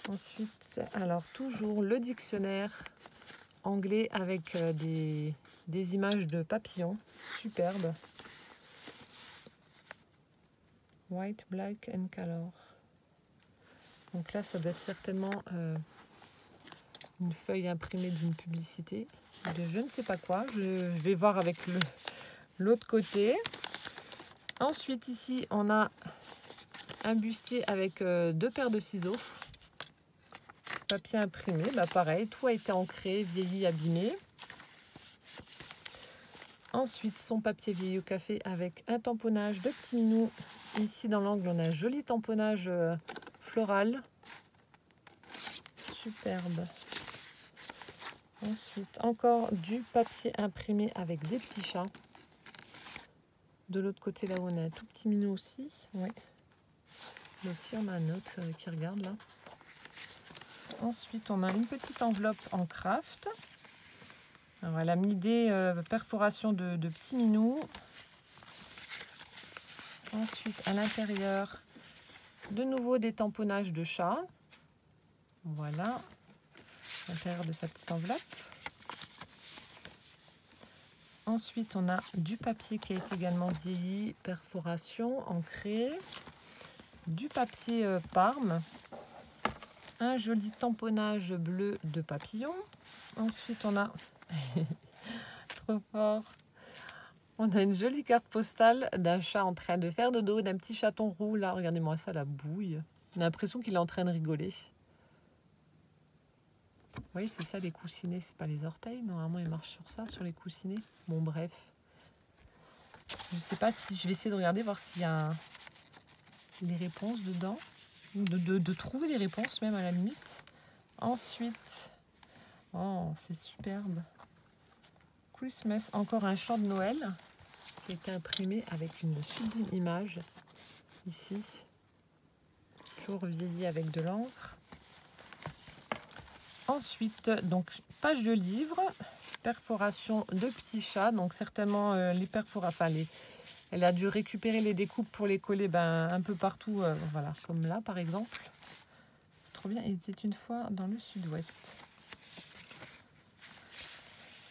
Ensuite, alors toujours le dictionnaire anglais avec des images de papillons. Superbe. White, black and color. Donc là, ça doit être certainement une feuille imprimée d'une publicité de je ne sais pas quoi. Je vais voir avec l'autre côté. Ensuite, ici, on a un bustier avec 2 paires de ciseaux. Papier imprimé, bah pareil, tout a été ancré, vieilli, abîmé. Ensuite, son papier vieilli au café avec un tamponnage de petit minou. Ici, dans l'angle, on a un joli tamponnage floral. Superbe. Ensuite, encore du papier imprimé avec des petits chats. De l'autre côté, là où on a un tout petit minou aussi. Ouais. Là aussi, on a un autre qui regarde là. Ensuite, on a une petite enveloppe en craft. Alors, elle a mis des perforations de petits minous. Ensuite, à l'intérieur, de nouveau des tamponnages de chat. Voilà, à l'intérieur de sa petite enveloppe. Ensuite, on a du papier qui a été également vieilli, perforation, ancré. Du papier Parme. Un joli tamponnage bleu de papillon. Ensuite, on a... trop fort. On a une jolie carte postale d'un chat en train de faire dodo, d'un petit chaton roux. Là, regardez-moi ça, la bouille. On a l'impression qu'il est en train de rigoler. Vous voyez, c'est ça les coussinets, c'est pas les orteils. Normalement, il marche sur ça, sur les coussinets. Bon, bref. Je sais pas si... Je vais essayer de regarder, voir s'il y a les réponses dedans. De trouver les réponses, même à la limite. Ensuite... Oh, c'est superbe. Christmas, encore un chant de Noël qui a été imprimé avec une sublime image ici, toujours vieilli avec de l'encre. Ensuite, donc page de livre, perforation de petits chats, donc certainement les perforations, enfin elle a dû récupérer les découpes pour les coller un peu partout, voilà, comme là par exemple. C'est trop bien, il était une fois dans le sud-ouest.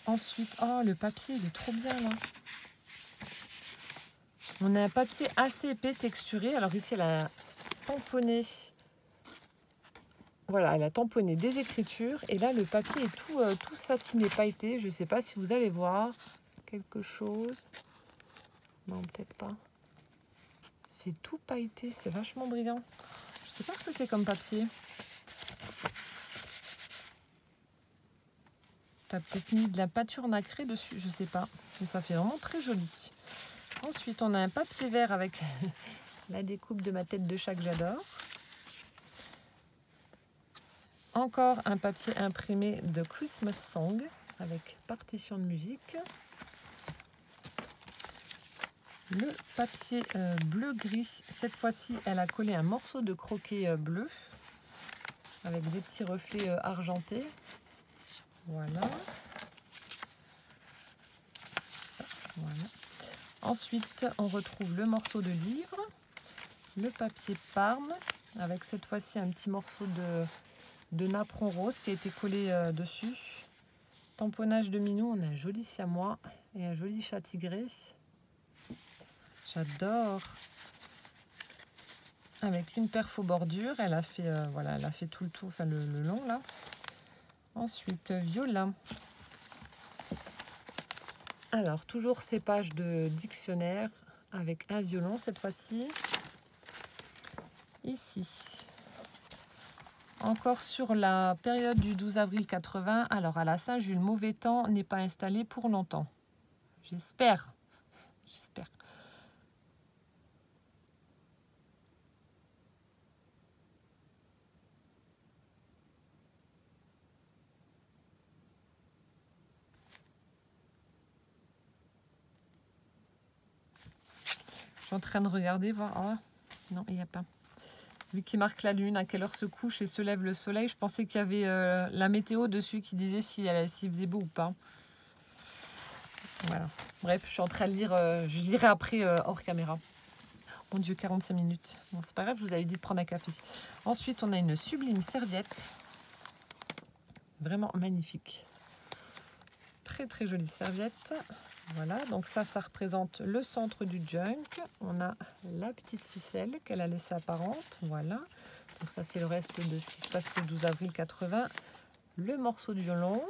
Ensuite, oh le papier il est trop bien là. On a un papier assez épais texturé. Alors ici elle a tamponné, voilà, elle a tamponné des écritures et là le papier est tout satiné, pailleté. Je ne sais pas si vous allez voir quelque chose. Non, peut-être pas. C'est tout pailleté, c'est vachement brillant. Je ne sais pas ce que c'est comme papier. T'as peut-être mis de la peinture nacrée dessus, je sais pas. Mais ça fait vraiment très joli. Ensuite, on a un papier vert avec la découpe de ma tête de chat que j'adore. Encore un papier imprimé de Christmas Song avec partition de musique. Le papier bleu-gris, cette fois-ci, elle a collé un morceau de croquet bleu avec des petits reflets argentés. Voilà. Voilà. Ensuite, on retrouve le morceau de livre, le papier Parme, avec cette fois-ci un petit morceau de napperon rose qui a été collé dessus. Tamponnage de minou, on a un joli siamois et un joli chat tigré. J'adore. Avec une perfo bordure, elle a fait, voilà, elle a fait tout le tour, enfin le long là. Ensuite, viola. Alors, toujours ces pages de dictionnaire avec un violon cette fois-ci. Ici. Encore sur la période du 12 avril 80. Alors, à la Saint-Jules, mauvais temps n'est pas installé pour longtemps. J'espère. J'espère. Je suis en train de regarder, voir. Oh, non, il n'y a pas. Vu qu'il marque la lune, à quelle heure se couche et se lève le soleil, je pensais qu'il y avait la météo dessus qui disait s'il faisait beau ou pas. Voilà. Bref, je suis en train de lire. Je lirai après hors caméra. Mon Dieu, 45 minutes. Bon, c'est pas grave, je vous avais dit de prendre un café. Ensuite, on a une sublime serviette. Vraiment magnifique. Très très jolie serviette. Voilà, donc ça représente le centre du junk. On a la petite ficelle qu'elle a laissée apparente. Voilà. Donc ça, c'est le reste de ce qui se passe le 12 avril 80. Le morceau de violon.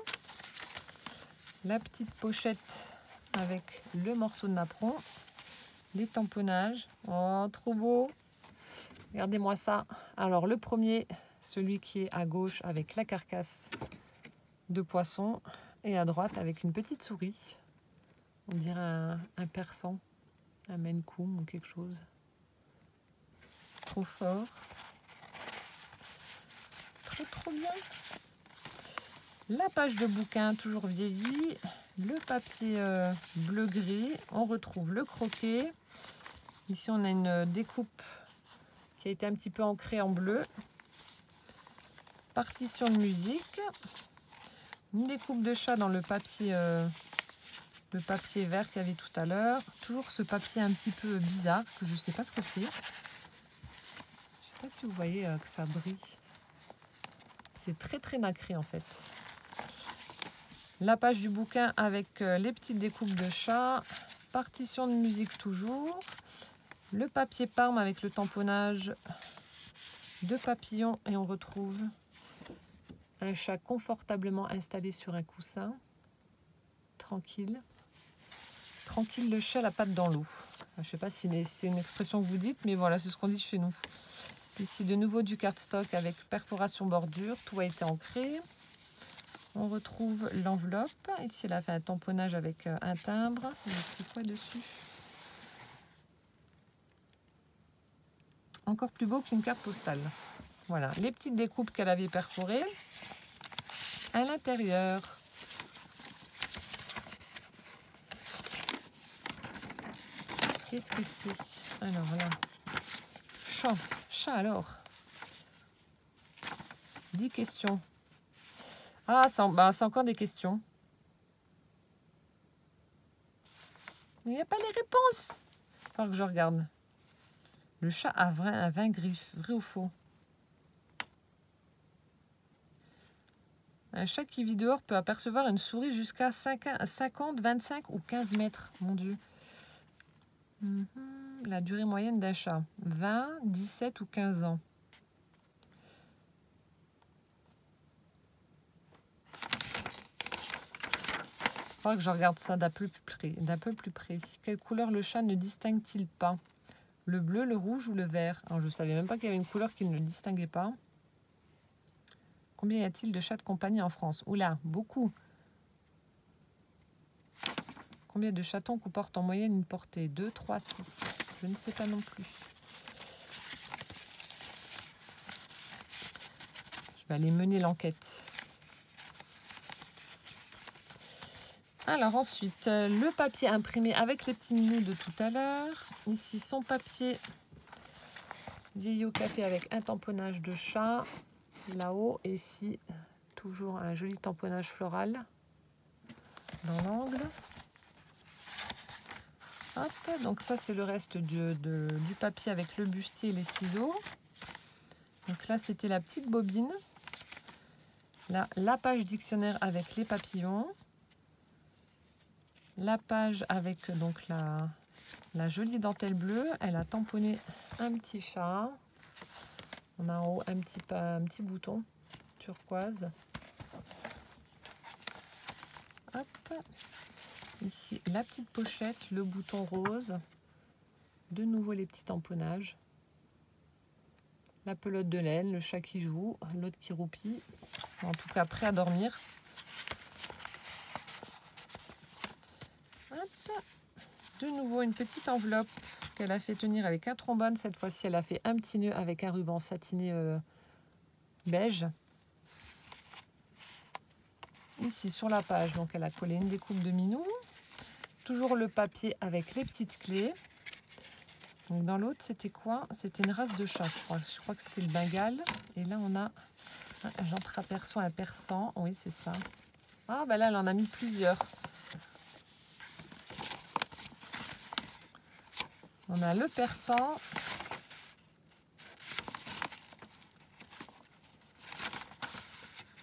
La petite pochette avec le morceau de napperon. Les tamponnages. Oh, trop beau. Regardez-moi ça. Alors, le premier, celui qui est à gauche avec la carcasse de poisson. Et à droite avec une petite souris. On dirait un persan, un Maine Coon ou quelque chose. Trop fort. Trop bien. La page de bouquin toujours vieillie. Le papier bleu-gris. On retrouve le croquet. Ici, on a une découpe qui a été un petit peu ancrée en bleu. Partition de musique. Une découpe de chat dans le papier vert qu'il y avait tout à l'heure. Toujours ce papier un petit peu bizarre, que je ne sais pas ce que c'est. Je ne sais pas si vous voyez que ça brille. C'est très très nacré en fait. La page du bouquin avec les petites découpes de chat. Partition de musique toujours. Le papier Parme avec le tamponnage de papillons. Et on retrouve un chat confortablement installé sur un coussin. Tranquille. Tranquille le chat, la patte dans l'eau. Je ne sais pas si c'est une expression que vous dites, mais voilà, c'est ce qu'on dit chez nous. Ici, de nouveau du cardstock avec perforation bordure. Tout a été ancré. On retrouve l'enveloppe. Ici, elle a fait un tamponnage avec un timbre. Il y a écrit quoi dessus? Encore plus beau qu'une carte postale. Voilà, les petites découpes qu'elle avait perforées. À l'intérieur, qu'est-ce que c'est? Alors là, chat alors. 10 questions. Ah, c'est encore des questions. Il n'y a pas les réponses. Il va falloir que je regarde. Le chat a un 20 griffes, vrai ou faux? Un chat qui vit dehors peut apercevoir une souris jusqu'à 50, 25 ou 15 mètres. Mon Dieu. La durée moyenne d'un chat. 20, 17 ou 15 ans. Il faudra que je regarde ça d'un peu plus près. Quelle couleur le chat ne distingue-t-il pas? Le bleu, le rouge ou le vert? Alors, je ne savais même pas qu'il y avait une couleur qu'il ne distinguait pas. Combien y a-t-il de chats de compagnie en France? Oula, beaucoup. Combien de chatons comportent en moyenne une portée? 2, 3, 6. Je ne sais pas non plus. Je vais aller mener l'enquête. Alors ensuite, le papier imprimé avec les petits menus de tout à l'heure. Ici, son papier vieillot café avec un tamponnage de chat. Là-haut, et ici, toujours un joli tamponnage floral dans l'angle. Hop, donc ça, c'est le reste du papier avec le bustier et les ciseaux. Donc là, c'était la petite bobine. Là, la page dictionnaire avec les papillons. La page avec donc la jolie dentelle bleue. Elle a tamponné un petit chat. On a en haut un petit bouton turquoise. Hop. Ici, la petite pochette, le bouton rose. De nouveau, les petits tamponnages. La pelote de laine, le chat qui joue, l'autre qui roupille. En tout cas, prêt à dormir. Hop. De nouveau, une petite enveloppe qu'elle a fait tenir avec un trombone. Cette fois-ci, elle a fait un petit nœud avec un ruban satiné beige. Ici, sur la page, donc elle a collé une découpe de minou. Toujours le papier avec les petites clés. Donc dans l'autre, c'était quoi? C'était une race de chat, je crois. Je crois que c'était le Bengale. Et là, on a, j'entre-aperçois un persan. Oui, c'est ça. Ah, bah là, elle en a mis plusieurs. On a le persan.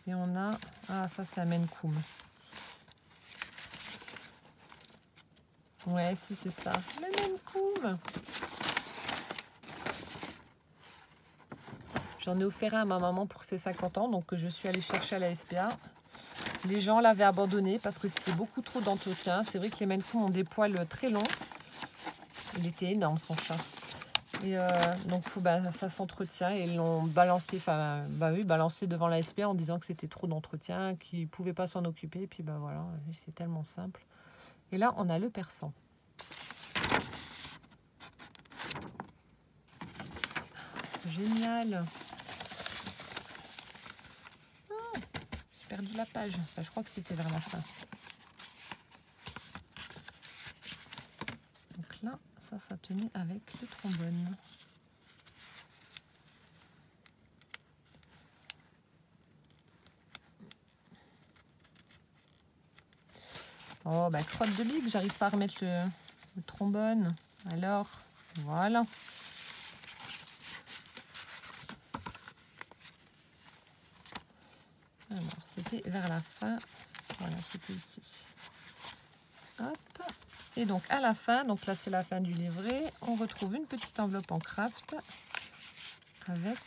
Et on a... Ah, ça, c'est un Maine Coon. Ouais, si, c'est ça. Le Maine Coon. J'en ai offert un à ma maman pour ses 50 ans, donc je suis allée chercher à la SPA. Les gens l'avaient abandonné parce que c'était beaucoup trop d'entretien. C'est vrai que les Maine Coon ont des poils très longs. Il était énorme, son chat. Et donc, ça s'entretient et ils l'ont balancé, balancé devant la SPA en disant que c'était trop d'entretien, qu'ils ne pouvaient pas s'en occuper. Et puis, voilà, c'est tellement simple. Et là, on a le persan. Génial. J'ai perdu la page. Enfin, je crois que c'était vers la fin. Donc là, ça tenait avec le trombone. Oh, crotte de bique, j'arrive pas à remettre le trombone. Alors, voilà. Alors, c'était vers la fin. Voilà, c'était ici. Hop. Et donc, à la fin, donc là, c'est la fin du livret, on retrouve une petite enveloppe en craft avec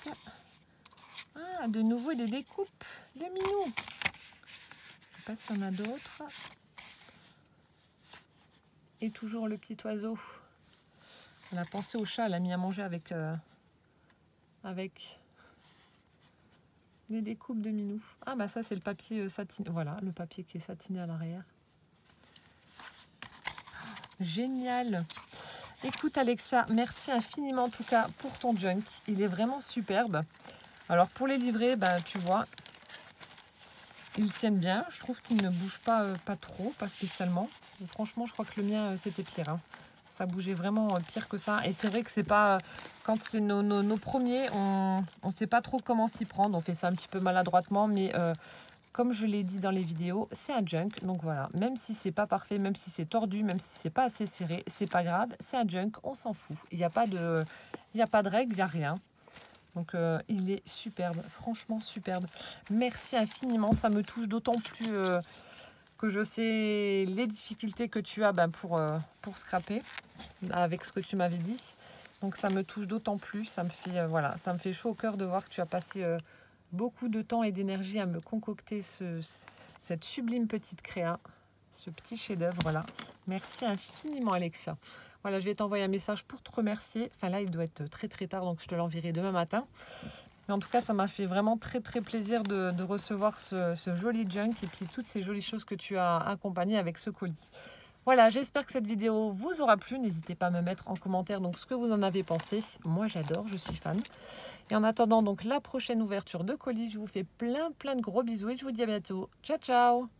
de nouveau des découpes de minous. Je ne sais pas s'il y en a d'autres. Et toujours le petit oiseau. Elle a pensé au chat, elle a mis à manger avec des découpes de minous. Ah bah ça c'est le papier satiné. Voilà, le papier qui est satiné à l'arrière. Génial. Écoute Alexia, merci infiniment en tout cas pour ton junk. Il est vraiment superbe. Alors pour les livrets, tu vois, ils tiennent bien. Je trouve qu'ils ne bougent pas trop, pas spécialement. Et franchement, je crois que le mien c'était pire. Hein. Ça bougeait vraiment pire que ça. Et c'est vrai que c'est pas... Quand c'est nos premiers, on ne sait pas trop comment s'y prendre. On fait ça un petit peu maladroitement, mais comme je l'ai dit dans les vidéos, c'est un junk. Donc voilà, même si c'est pas parfait, même si c'est tordu, même si c'est pas assez serré, c'est pas grave. C'est un junk, on s'en fout. Il n'y a pas de règle, il n'y a rien. Donc il est superbe, franchement superbe. Merci infiniment, ça me touche d'autant plus... que je sais les difficultés que tu as pour scraper avec ce que tu m'avais dit. Donc ça me touche d'autant plus, ça me fait ça me fait chaud au cœur de voir que tu as passé beaucoup de temps et d'énergie à me concocter cette sublime petite créa, ce petit chef-d'œuvre. Voilà. Merci infiniment Alexia. Voilà, je vais t'envoyer un message pour te remercier. Enfin là, il doit être très très tard, donc je te l'enverrai demain matin. Mais en tout cas, ça m'a fait vraiment très très plaisir de recevoir ce joli junk et puis toutes ces jolies choses que tu as accompagnées avec ce colis. Voilà, j'espère que cette vidéo vous aura plu. N'hésitez pas à me mettre en commentaire donc ce que vous en avez pensé. Moi, j'adore, je suis fan. Et en attendant donc la prochaine ouverture de colis, je vous fais plein de gros bisous et je vous dis à bientôt. Ciao, ciao!